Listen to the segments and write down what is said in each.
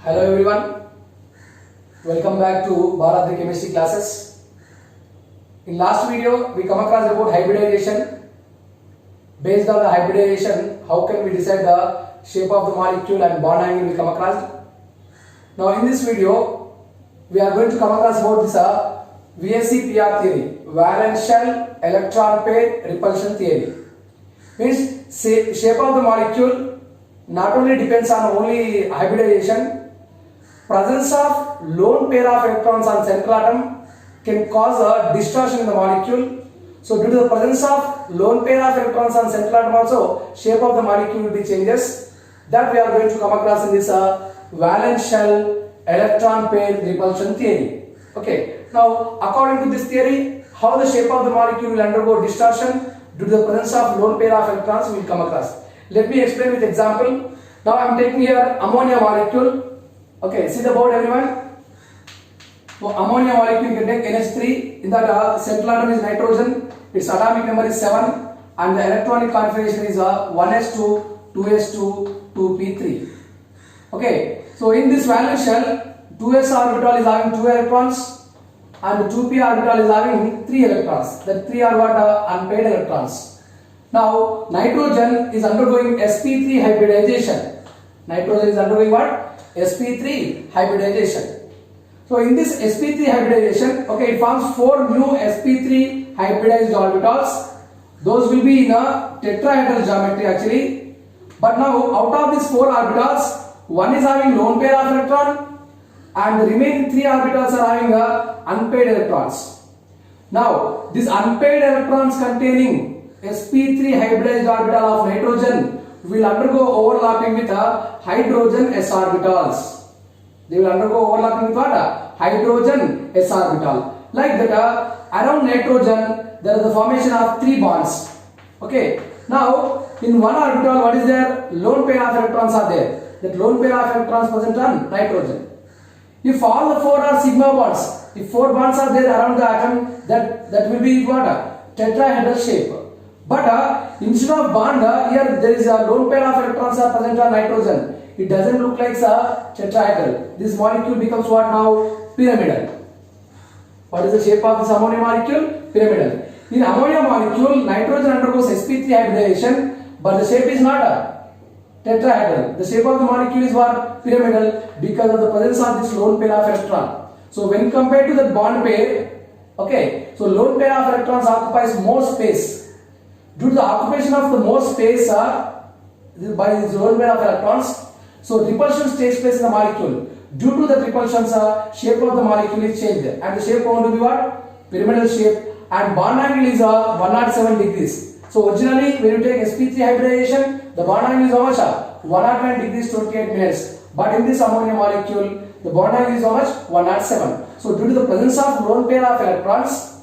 Hello everyone, welcome back to Bharat chemistry classes. In last video we come across about hybridization. Based on the hybridization, how can we decide the shape of the molecule and bond angle we come across. Now in this video we are going to come across about this VSEPR theory, valence shell electron pair repulsion theory. Means shape of the molecule not only depends on only hybridization. Presence of lone pair of electrons on central atom can cause a distortion in the molecule. So due to the presence of lone pair of electrons on central atom also, shape of the molecule will be changes. That we are going to come across in this valence shell electron pair repulsion theory. Okay. Now according to this theory, how the shape of the molecule will undergo distortion due to the presence of lone pair of electrons we will come across. Let me explain with example. Now I am taking here ammonia molecule. Okay, see the board everyone. So ammonia molecule you can take NH3. In that central atom is nitrogen. Its atomic number is 7 and the electronic configuration is 1s2, 2s2, 2p3. Okay, so in this valence shell, 2s orbital is having 2 electrons and 2p orbital is having 3 electrons. The 3 are what? Unpaired electrons. Now nitrogen is undergoing sp3 hybridization. Nitrogen is undergoing what? sp3 hybridization. So in this sp3 hybridization, okay, it forms 4 new sp3 hybridized orbitals. Those will be in a tetrahedral geometry actually. But now out of these 4 orbitals, one is having lone pair of electron and the remaining 3 orbitals are having unpaired electrons. Now these unpaired electrons containing sp3 hybridized orbital of nitrogen will undergo overlapping with hydrogen s orbitals. They will undergo overlapping with what? Hydrogen s orbital. Like that, around nitrogen there is the formation of 3 bonds. Okay. Now in one orbital, what is there? Lone pair of electrons are there. That lone pair of electrons present on nitrogen. If all the 4 are sigma bonds, if 4 bonds are there around the atom, that will be what? Tetrahedral shape. But instead of bond, here there is a lone pair of electrons are present on nitrogen. It doesn't look like a tetrahedral. This molecule becomes what now? Pyramidal. What is the shape of this ammonia molecule? Pyramidal. In ammonia molecule, nitrogen undergoes sp3 hybridization, but the shape is not a tetrahedral. The shape of the molecule is what? Pyramidal, because of the presence of this lone pair of electron. So when compared to the bond pair, okay, so lone pair of electrons occupies more space. Due to the occupation of the more space by this lone pair of electrons, so repulsion takes place in the molecule. Due to the repulsion, shape of the molecule is changed, and the shape going to be what? Pyramidal shape, and bond angle is 107 degrees. So originally when you take sp3 hybridization, the bond angle is how much? 109 degrees 28 minutes. But in this ammonia molecule, the bond angle is how much? 107. So due to the presence of lone pair of electrons,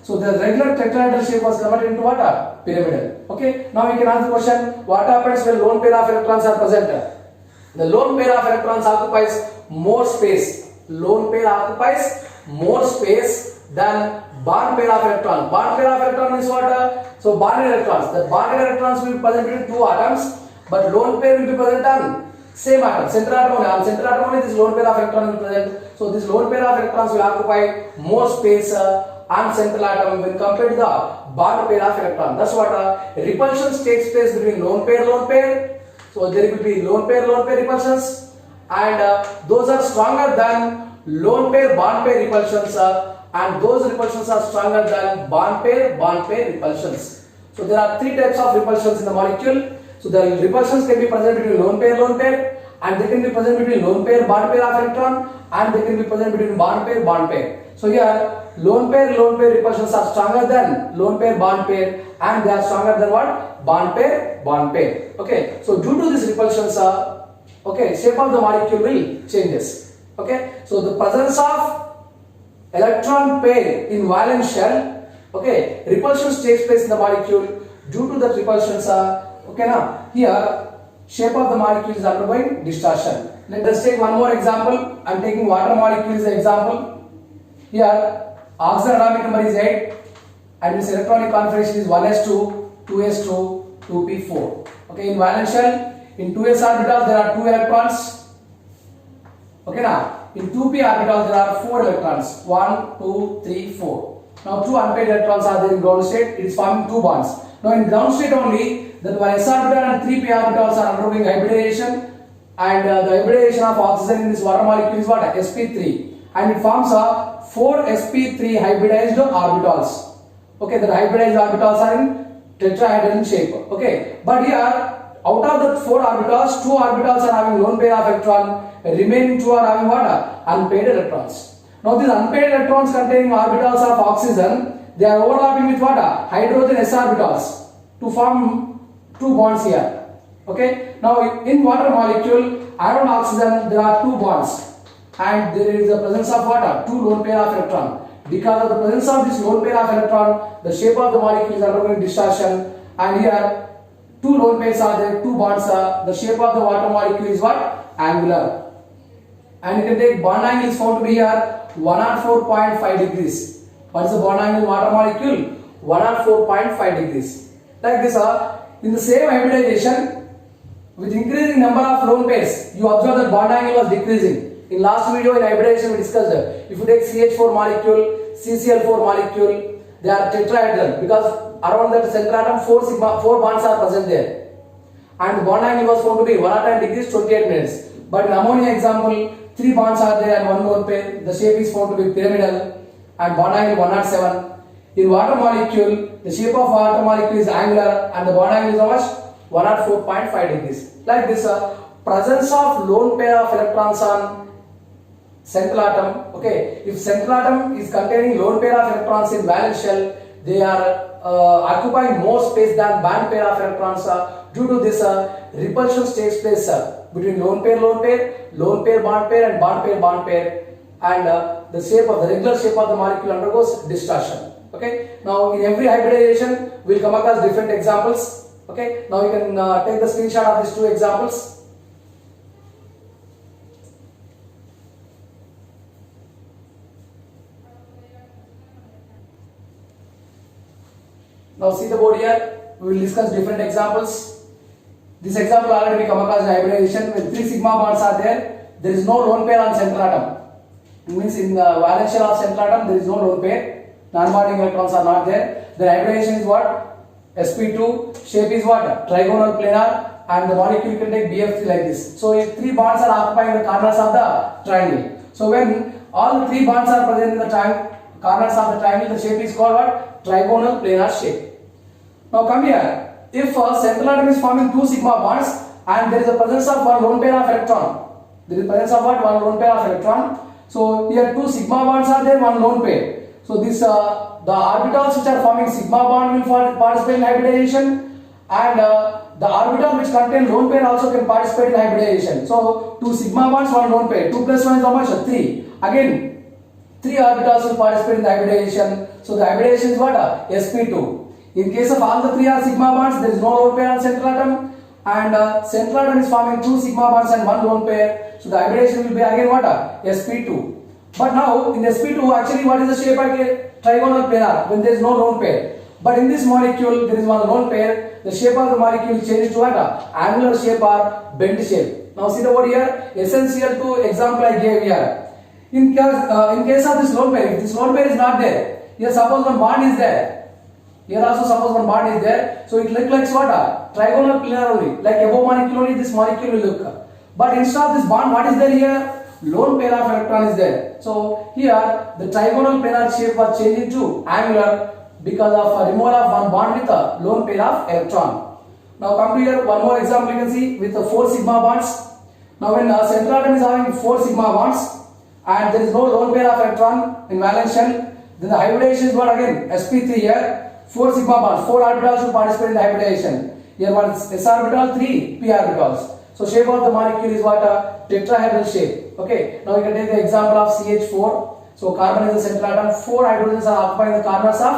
so the regular tetrahedral shape was converted into what? Pyramidal. Okay. Now we can ask the question: what happens when lone pair of electrons are present? The lone pair of electrons occupies more space. Lone pair occupies more space than bond pair of electrons. Bond pair of electrons is what? So bonded electrons. The bonded electrons will be present between 2 atoms, but lone pair will be present on same atom. Central atom only. On central atom only this lone pair of electrons will be present. So this lone pair of electrons will occupy more space on central atom when compared to the bond pair of electron. That's what repulsions takes place between lone pair. So there will be lone pair repulsions, and those are stronger than lone pair bond pair repulsions, and those repulsions are stronger than bond pair repulsions. So there are 3 types of repulsions in the molecule. So the repulsions can be present between lone pair, and they can be present between lone pair bond pair of electron, and they can be present between bond pair. So here lone pair repulsions are stronger than lone pair bond pair, and they are stronger than what? Bond pair. Okay. So due to these repulsions, okay, shape of the molecule will changes. Okay. So the presence of electron pair in valence shell, okay, repulsions takes place in the molecule. Due to the repulsions, okay, now here shape of the molecule is undergoing distortion. Let us take one more example. I am taking water molecule as an example. Here oxygen atomic number is 8 and its electronic configuration is 1s2, 2s2, 2p4. Okay, in valence shell In 2s orbital there are 2 electrons. Okay now, in 2p orbital there are 4 electrons. 1, 2, 3, 4. Now 2 unpaired electrons are there in ground state. It is forming 2 bonds. Now in ground state only, that one s orbital and 3p orbitals are undergoing hybridization, and the hybridization of oxygen in this water molecule is what? sp3, and it forms a 4 sp3 hybridized orbitals. Okay, the hybridized orbitals are in tetrahedron shape. Okay, but here out of the 4 orbitals, 2 orbitals are having lone pair of electron, remaining 2 are having what? Unpaired electrons. Now these unpaired electrons containing orbitals of oxygen, they are overlapping with what? Hydrogen s orbitals to form 2 bonds here. Okay, now in water molecule around oxygen there are 2 bonds, and there is the presence of what? 2 lone pair of electron. Because of the presence of this lone pair of electron, the shape of the molecule is undergoing distortion, and here 2 lone pairs are there, 2 bonds are. The shape of the water molecule is what? Angular. And you can take bond angle is found to be here 104.5 degrees. What is the bond angle in water molecule? 104.5 degrees. Like this, in the same hybridization, with increasing number of lone pairs, you observe that bond angle was decreasing. In last video in hybridization we discussed that if you take CH4 molecule, CCl4 molecule, they are tetrahedral because around that center atom 4 bonds are present there, and the bond angle was found to be 110 degrees 28 minutes. But in ammonia example, 3 bonds are there and 1 lone pair. The shape is found to be pyramidal and bond angle 107. In water molecule, the shape of water molecule is angular and the bond angle is how much? 104.5 degrees. Like this, presence of lone pair of electrons on central atom. Okay, if central atom is containing lone pair of electrons in valence shell, they are occupying more space than band pair of electrons. Due to this, repulsion takes place between lone pair, lone pair, bond pair, and bond pair, and the shape of the regular shape of the molecule undergoes distortion. Okay, now in every hybridization we will come across different examples. Okay, now you can take the screenshot of these 2 examples. Now see the board here, we will discuss different examples. This example already we come across in hybridization with 3 sigma bonds are there. There is no lone pair on central atom. It means in the valence shell of central atom there is no lone pair. Non-bonding electrons are not there. The hybridization is what? sp2. Shape is what? Trigonal planar, and the molecule can take BF3 like this. So if 3 bonds are occupying the corners of the triangle. So when all the 3 bonds are present in the corners of the triangle, the shape is called what? Trigonal planar shape. Now come here. If central atom is forming 2 sigma bonds and there is a presence of 1 lone pair of electron, there is presence of what? 1 lone pair of electron. So here 2 sigma bonds are there, 1 lone pair. So this the orbitals which are forming sigma bond will participate in hybridization, and the orbital which contain lone pair also can participate in hybridization. So 2 sigma bonds, 1 lone pair. 2 plus 1 is how much? 3. Again 3 orbitals will participate in the hybridization. So the hybridization is what? sp2. In case of all the 3 are sigma bonds, there is no lone pair on central atom, and central atom is forming 2 sigma bonds and 1 lone pair. So the hybridization will be again what? sp2. But now in sp2 actually what is the shape? Trigonal planar when there is no lone pair. But in this molecule there is 1 lone pair. The shape of the molecule changes to what? Angular shape or bent shape. Now see the word here, essential to example I gave here. In case of this lone pair, if this lone pair is not there, here suppose 1 bond is there. Here also suppose 1 bond is there. So it looks like what? Trigonal planar only. Like above molecule only this molecule will look. But instead of this bond, what is there here? Lone pair of electron is there. So here the trigonal planar shape was changed into angular because of removal of 1 bond with a lone pair of electron. Now come to here, one more example you can see with the 4 sigma bonds. Now when central atom is having 4 sigma bonds and there is no lone pair of electron in valence shell, then the hybridization is what again? sp3 here. 4 sigma bonds, 4 orbitals will participate in the hybridization. Here one is s orbital, 3 p orbitals. So shape of the molecule is what? Tetrahedral shape. Okay. Now you can take the example of CH4. So carbon is the central atom. 4 hydrogens are occupying the corners of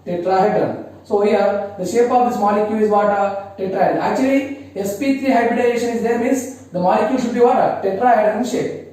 tetrahedron. So here the shape of this molecule is what? Tetrahedron. Actually sp3 hybridization is there, means the molecule should be what? Tetrahedron shape.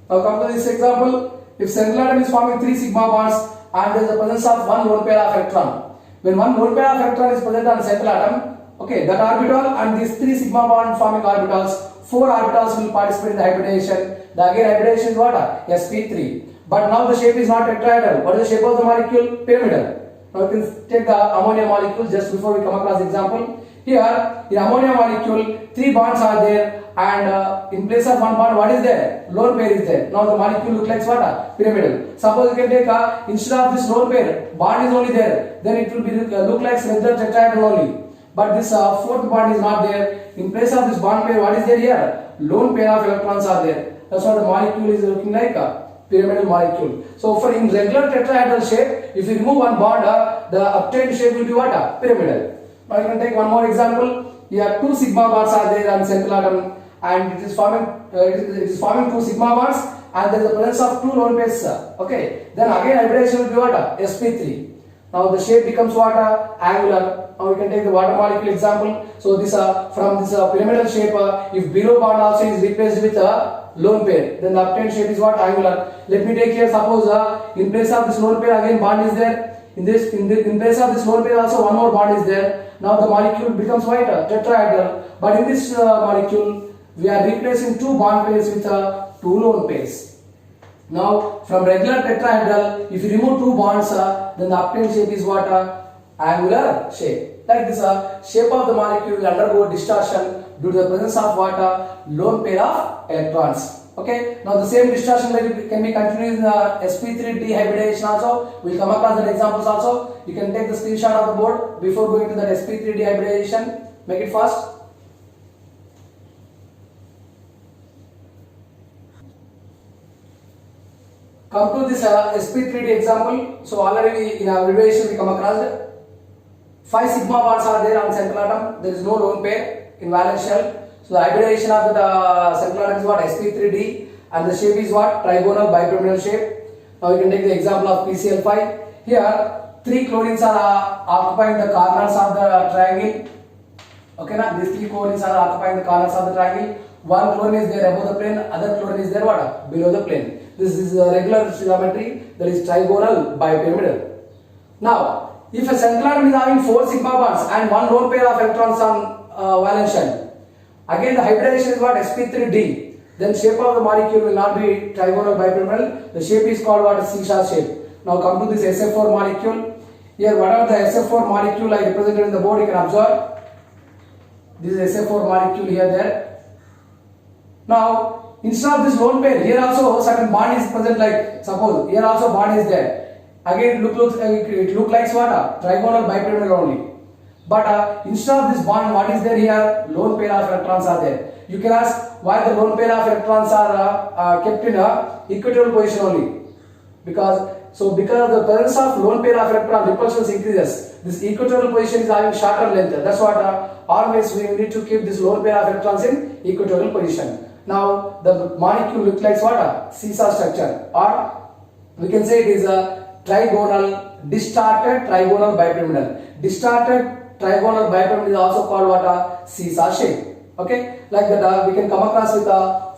Now come to this example. If central atom is forming 3 sigma bonds and there is the presence of 1 lone pair of electron. When 1 lone pair of electron is present on central atom, Okay, that orbital and these 3 sigma bond forming orbitals, 4 orbitals will participate in the hybridization. The again hybridization is what? sp3. But now the shape is not tetrahedral. What is the shape of the molecule? Pyramidal. Now you can take the ammonia molecule just before we come across the example. Here, in ammonia molecule, 3 bonds are there, and in place of 1 bond, what is there? Lone pair is there. Now the molecule looks like what? Pyramidal. Suppose you can take instead of this lone pair, bond is only there, then it will be look like regular tetrahedral only. But this 4th bond is not there. In place of this bond pair, what is there here? Lone pair of electrons are there. That's why the molecule is looking like a pyramidal molecule. So for in regular tetrahedral shape, if you remove 1 bond, the obtained shape will be what? Pyramidal. Now you can take one more example. Here 2 sigma bonds are there on central atom, and it is forming 2 sigma bonds, and there is the presence of 2 lone pairs. Okay. Then again hybridization will be what? sp3. Now the shape becomes what? Angular. Now we can take the water molecule example. So this from this pyramidal shape, if below bond also is replaced with a lone pair, then the obtained shape is what? Angular. Let me take here, suppose in place of this lone pair again bond is there. In place of this lone pair also one more bond is there. Now the molecule becomes what? Tetrahedral. But in this molecule we are replacing 2 bond pairs with 2 lone pairs. Now from regular tetrahedral, if you remove 2 bonds, then the obtained shape is what? Angular shape. Like this shape of the molecule will undergo distortion due to the presence of what? Lone pair of electrons. Okay. Now the same distortion can be continued in sp3 dehybridization also. We will come across the examples also. You can take the screenshot of the board before going to that sp3 dehybridization. Make it fast. Come to this sp3d example. So already in our hybridization we come across 5 sigma bonds are there on central atom. There is no lone pair in valence shell. So the hybridization of the central atom is what? sp3d, and the shape is what? Trigonal bipyramidal shape. Now you can take the example of PCl5. Here 3 chlorines are occupying the corners of the triangle. Okay, now these 3 chlorines are occupying the corners of the triangle. One chlorine is there above the plane, other chlorine is there what? Below the plane. This is a regular geometry, that is trigonal bipyramidal. Now, if a central atom is having 4 sigma bonds and 1 lone pair of electrons on valence shell, again the hybridization is what? sp3d. Then shape of the molecule will not be trigonal bipyramidal. The shape is called what? C-sharp shape. Now come to this SF4 molecule. Here whatever the SF4 molecule I represented in the board, you can observe. This is SF4 molecule here there. Now instead of this lone pair, here also certain bond is present, like suppose here also bond is there. Again it looks like what? Trigonal bipyramidal only. But instead of this bond, what is there here? Lone pair of electrons are there. You can ask why the lone pair of electrons are kept in a equatorial position only. Because of the presence of lone pair of electron, repulsion increases. This equatorial position is having shorter length. That's what always we need to keep this lone pair of electrons in equatorial position. Now the molecule looks like what? Seesaw structure, or we can say it is a distorted trigonal bipyramidal. Distorted trigonal bipyramidal is also called what? A seesaw shape. Okay, like that we can come across with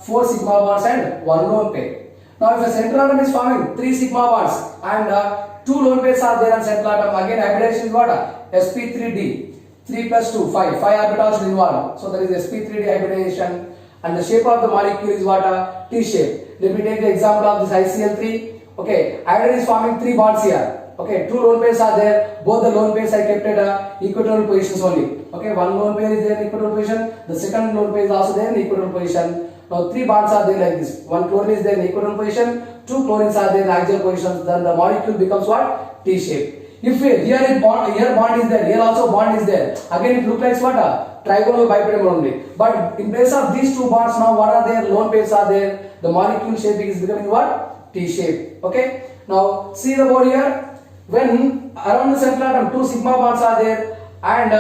4 sigma bonds and 1 lone pair. Now if a central atom is forming 3 sigma bonds and 2 lone pairs are there on central atom, again hybridization is what? sp3d. 3 plus 2, 5 orbitals involved. So there is sp3d hybridization. And the shape of the molecule is what? T shape. Let me take the example of this ICl3. Okay, hydrogen is forming 3 bonds here. Okay, 2 lone pairs are there. Both the lone pairs are kept at equatorial positions only. Okay, 1 lone pair is there in equatorial position. The second lone pair is also there in equatorial position. Now 3 bonds are there like this. 1 chlorine is there in equatorial position. 2 chlorines are there in axial positions. Then the molecule becomes what? T shape. If here bond is there, here also bond is there. Again it looks like what? Trigonal bipyramidal only. But in place of these 2 bonds, now what are there? Lone pairs are there. The molecule shape is becoming what? T shape. Okay. Now see the board here. When around the central atom 2 sigma bonds are there, and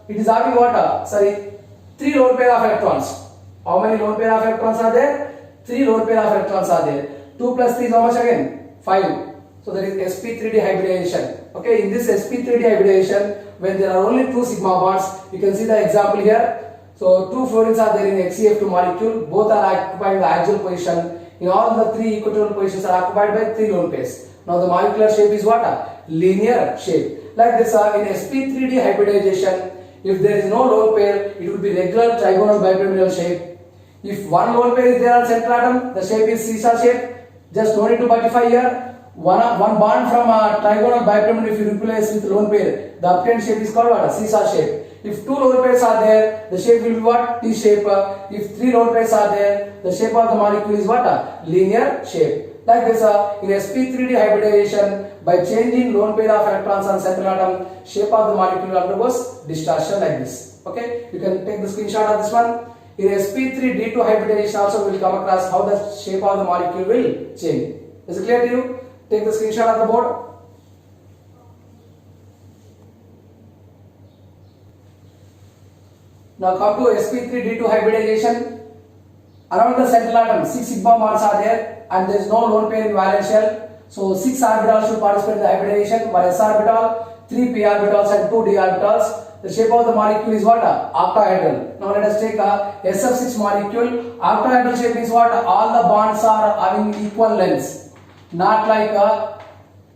it is having what? 3 lone pair of electrons. How many lone pair of electrons are there? 3 lone pair of electrons are there. 2 plus 3 is how much again? 5. So that is sp3d hybridization. Okay, in this sp3d hybridization, when there are only 2 sigma bonds, you can see the example here. So 2 fluorines are there in HCF2 molecule. Both are occupying the axial position. In all the 3 equatorial positions are occupied by 3 lone pairs. Now the molecular shape is what? Linear shape. Like this in sp3d hybridization, If there is no lone pair, it will be regular trigonal bipyramidal shape. If one lone pair is there on central atom, the shape is seesaw shape. Just no need to buttify here. One bond from a trigonal bipyramid, if you replace with lone pair, the obtained shape is called what? A seesaw shape. If two lone pairs are there, the shape will be what? T shape. If three lone pairs are there, the shape of the molecule is what? A linear shape. Like this, in sp3d hybridization, by changing lone pair of electrons on central atom, shape of the molecule undergoes distortion like this. Okay, you can take the screenshot of this one. In sp3d2 hybridization also we will come across how the shape of the molecule will change. Is it clear to you? Take the screenshot of the board. Now come to sp3d2 hybridization. Around the central atom, 6 sigma bonds are there and there is no lone pair in valence shell. So 6 orbitals should participate in the hybridization. 1 s orbital, 3 p orbitals and 2 d orbitals. The shape of the molecule is what? Octahedral. Now let us take a SF6 molecule. Octahedral shape is what? All the bonds are having equal lengths. Not like a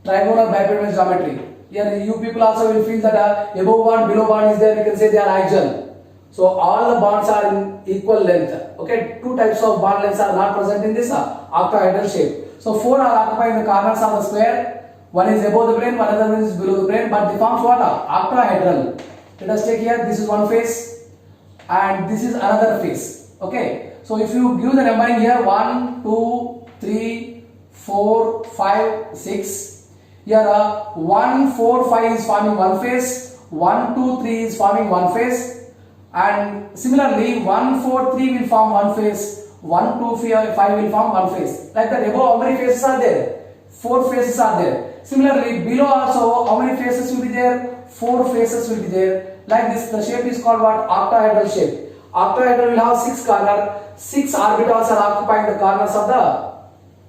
trigonal bipyramidal geometry. Here you people also will feel that above bond, below bond is there. We can say they are axial. So all the bonds are in equal length. Okay, two types of bond lengths are not present in this octahedral shape. So 4 are occupying the corners of the square. One is above the plane, one other one is below the plane, but they forms what? Octahedral. Let us take here, this is one face and this is another face. Okay, so if you give the numbering here 1, 2, 3, 4, 5, 6. Here 1, 4, 5 is forming one face, 1, 2, 3 is forming one face. And similarly 1, 4, 3 will form one face, 1, 2, 5 will form one face. Like that, above how many faces are there? 4 faces are there. Similarly below also how many faces will be there? 4 faces will be there. Like this, the shape is called what? Octahedral shape. Octahedral will have 6 corners. 6 orbitals are occupying the corners of the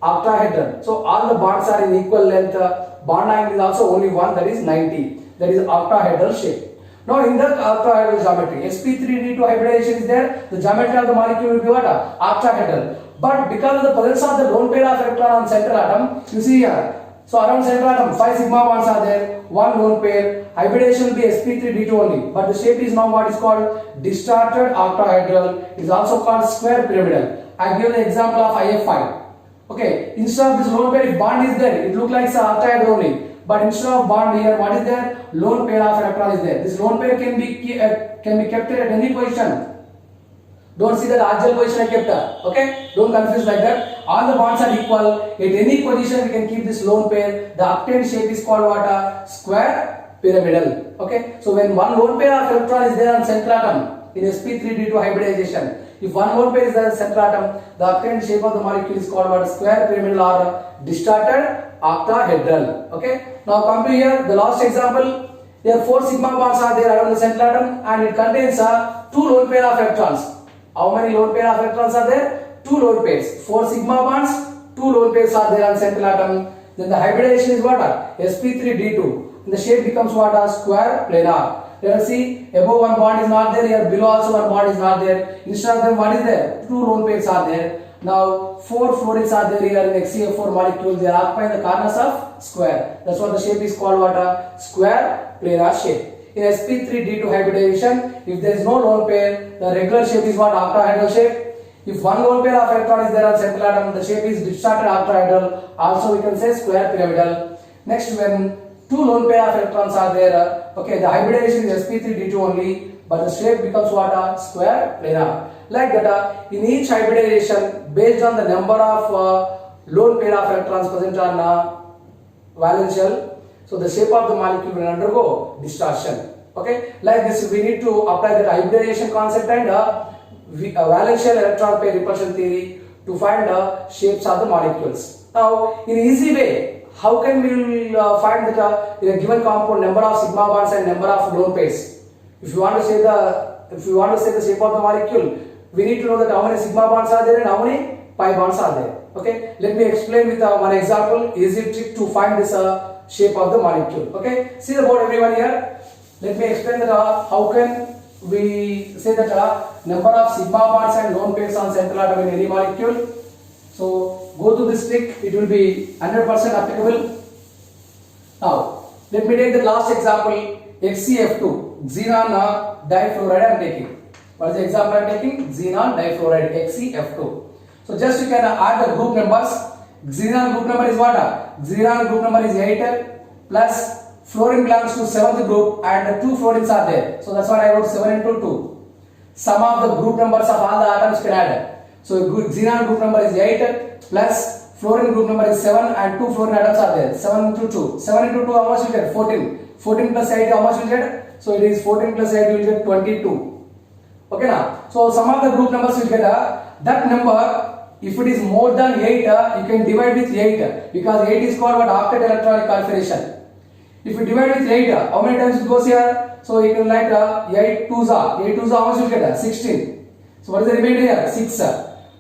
octahedral. So all the bonds are in equal length. Bond angle is also only one, that is 90. That is octahedral shape. Now in that octahedral geometry, sp3d2 hybridization is there. The geometry of the molecule will be what? Octahedral. But because of the presence of the lone pair of electron on central atom, you see here. So around central atom, 5 sigma bonds are there, 1 lone pair. Hybridization will be sp3d2 only. But the shape is now what is called distorted octahedral. It is also called square pyramidal. I give the example of IF5. Okay, instead of this lone pair, if bond is there, it looks like octahedral only. But instead of bond here, what is there? Lone pair of electron is there. This lone pair can be kept at any position. Don't see that axial position I kept. Okay, don't confuse like that. All the bonds are equal. At any position we can keep this lone pair. The obtained shape is called what? Square pyramidal. Okay, so when one lone pair of electron is there on central atom in sp3d2 hybridization, if one lone pair is there on central atom, the obtained shape of the molecule is called what? Square pyramidal or distorted octahedral. Okay, now come to here the last example. Here 4 sigma bonds are there around the central atom and it contains 2 lone pair of electrons. How many lone pair of electrons are there? 2 lone pairs. 4 sigma bonds, 2 lone pairs are there on central atom. Then the hybridization is what? sp3d2. And the shape becomes what? Square planar. Let us see, above one bond is not there, here below also one bond is not there. Instead of them, what is there? 2 lone pairs are there. Now 4 fluorides are there here in HCl4 molecule. They are occupying the corners of square. That's what the shape is called what? Square planar shape. In sp3d2 hybridization, if there is no lone pair, the regular shape is what? Octahedral shape. If one lone pair of electron is there on central atom, the shape is distorted octahedral. Also we can say square pyramidal. Next, when 2 lone pair of electrons are there, okay, the hybridization is sp3d2 only, but the shape becomes what? Square planar. Like that, in each hybridization, based on the number of lone pair of electrons present on valence shell, so the shape of the molecule will undergo distortion. Okay, like this we need to apply the hybridization concept and valence shell electron pair repulsion theory to find the shapes of the molecules. Now, in easy way, how can we find that in a given compound number of sigma bonds and number of lone pairs? If you want to say the shape of the molecule, we need to know that how many sigma bonds are there and how many pi bonds are there. Okay, let me explain with one example, easy trick to find this shape of the molecule. Okay, see the board everyone here. Let me explain that how can we say that number of sigma bonds and lone pairs on central atom in any molecule. So go to this trick, it will be 100% applicable. Now let me take the last example. XeF2, xenon difluoride I am taking. What is the example I am taking? Xenon difluoride, XeF2. So just you can add the group numbers. Xenon group number is what? Xenon group number is 8 plus fluorine belongs to 7th group and 2 fluorines are there. So that's why I wrote 7 into 2. Sum of the group numbers of all the atoms can add. So xenon group number is 8 plus fluorine group number is 7 and 2 fluorine atoms are there. 7 into 2. 7 into 2 how much you get? 14. 14 plus 8 how much you get? So it is 14 plus 8 you will get 22. Okay now. So sum of the group numbers you get that number. If it is more than 8, you can divide with 8 because 8 is called what? Octet electronic configuration. If you divide with 8, how many times it goes here? So you can write 8 2s are. 8 2s are how much you get? 16. So what is the remainder here? 6.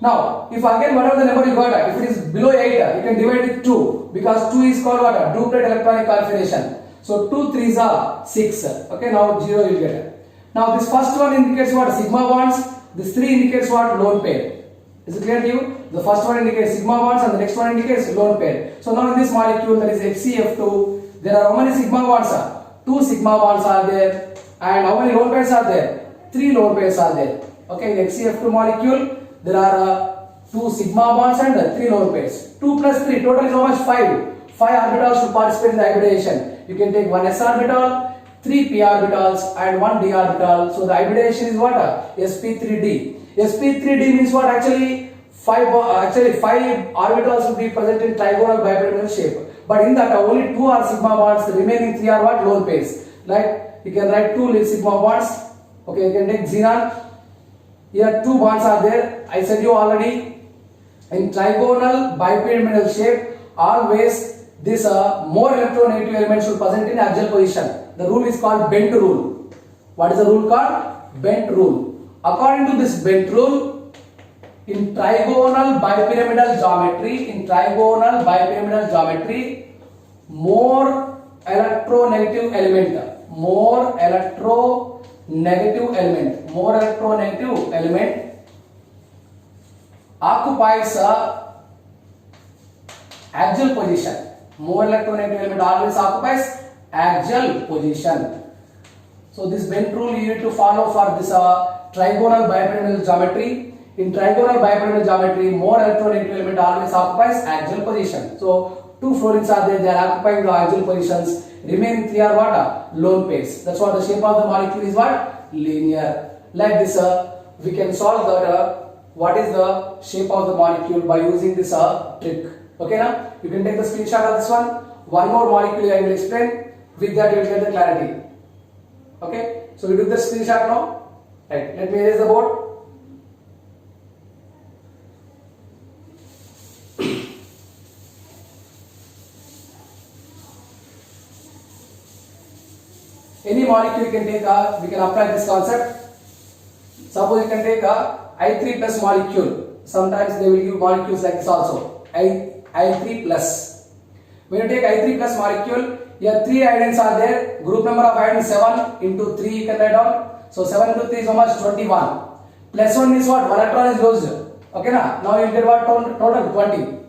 Now, if again whatever the number you got, if it is below 8, you can divide with 2 because 2 is called what? Duplet electronic configuration. So 2 3s are 6. Okay, now 0 you get. Now this first one indicates what? Sigma bonds. This 3 indicates what? Lone pair. Is it clear to you? The first one indicates sigma bonds and the next one indicates lone pair. So now in this molecule that is XeF2, there are how many sigma bonds? 2 sigma bonds are there. And how many lone pairs are there? 3 lone pairs are there. Okay, in XeF2 molecule, there are 2 sigma bonds and 3 lone pairs. 2 plus 3, total is how much? 5. 5 orbitals to participate in the hybridization. You can take 1 s orbital, 3 p orbitals and 1 d orbital. So the hybridization is what? sp3d. sp3d means what? Actually 5 orbitals will be present in trigonal bipyramidal shape. But in that only 2 are sigma bonds, the remaining 3 are what? Lone pairs. Like you can write 2 sigma bonds. Okay, you can take xenon. Here 2 bonds are there. I said you already. In trigonal bipyramidal shape, always this more electronegative element should present in axial position. The rule is called Bent rule. What is the rule called? Bent rule. According to this Bent rule, in trigonal bipyramidal geometry, more electronegative element occupies axial position. More electronegative element always occupies axial position. So this Bent rule you need to follow for this trigonal bipyramidal geometry. In trigonal bipyramidal geometry, more electronegative element always occupies axial position. So 2 fluorines are there, they are occupying the axial positions. Remaining 3 are what? Lone pairs. That's what the shape of the molecule is what? Linear. Like this, we can solve that. What is the shape of the molecule by using this trick. Okay now? You can take the screenshot of this one. One more molecule I will explain. With that you will get the clarity. Okay? So we do the screenshot now. Right. Let me erase the board. Any molecule you can take, we can apply this concept. Suppose you can take a I3 plus molecule. Sometimes they will give molecules like this also. I3 plus. When you take I3 plus molecule, here 3 iodines are there. Group number of iodines 7 into 3 you can write down. So 7 into 3 is how much? 21. Plus 1 means what? 1 electron is lost. Okay na? Now you will get what? Total 20.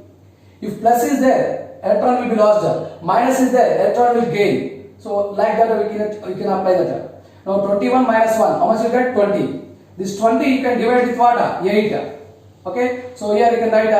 If plus is there, electron will be lost. Minus is there, electron will gain. So like that we can apply that. Now 21 minus 1, how much you get? 20. This 20 you can divide with what? 8. Okay, so here you can write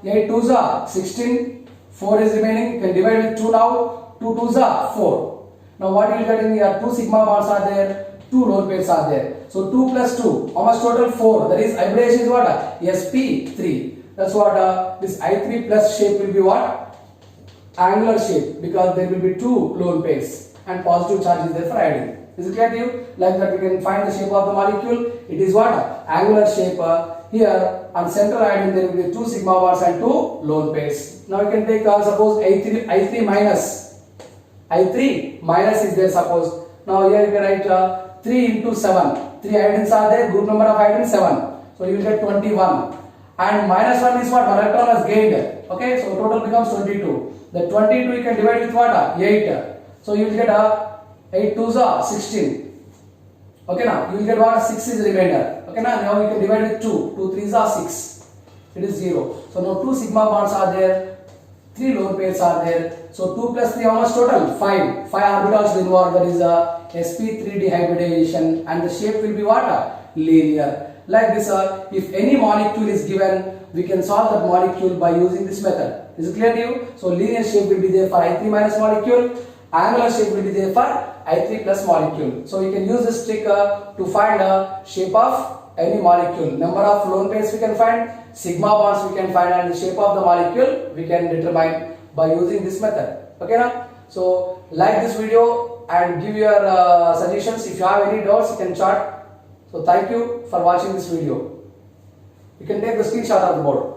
8 2s are 16, 4 is remaining, you can divide with 2 now, 2 2s are 4. Now what you will get in here? 2 sigma bonds are there, 2 lone pairs are there. So 2 plus 2, how much total? 4. That is hybridization is what? sp3. That's what this I3 plus shape will be what? Angular shape, because there will be 2 lone pairs and positive charge is there for iodine. Is it clear to you? Like that we can find the shape of the molecule. It is what? Angular shape. Here on central iodine there will be 2 sigma bonds and 2 lone pairs. Now you can take suppose I3 minus is there suppose. Now here you can write 3 into 7. 3 iodines are there. Group number of iodines 7. So you will get 21. And minus 1 is what? 1 electron has gained. Okay, so total becomes 22. The 22 you can divide with what? 8. So you will get 8 2s are 16. Okay, now you will get what? 6 is remainder. Okay, now you can divide with 2. 2 3s are 6. It is 0. So now 2 sigma bonds are there. 3 lone pairs are there. So 2 plus 3, how much total? 5. 5 orbitals involved. That is a sp3 dehybridization, and the shape will be what? Linear. Like this, if any molecule is given, we can solve that molecule by using this method. Is it clear to you? So linear shape will be there for I3 minus molecule. Angular shape will be there for I3 plus molecule. So you can use this trick to find the shape of any molecule. Number of lone pairs we can find, sigma bonds we can find, and the shape of the molecule we can determine by using this method. Okay now? So like this video and give your suggestions. If you have any doubts, you can chat. So thank you for watching this video. You can take the screenshot of the board.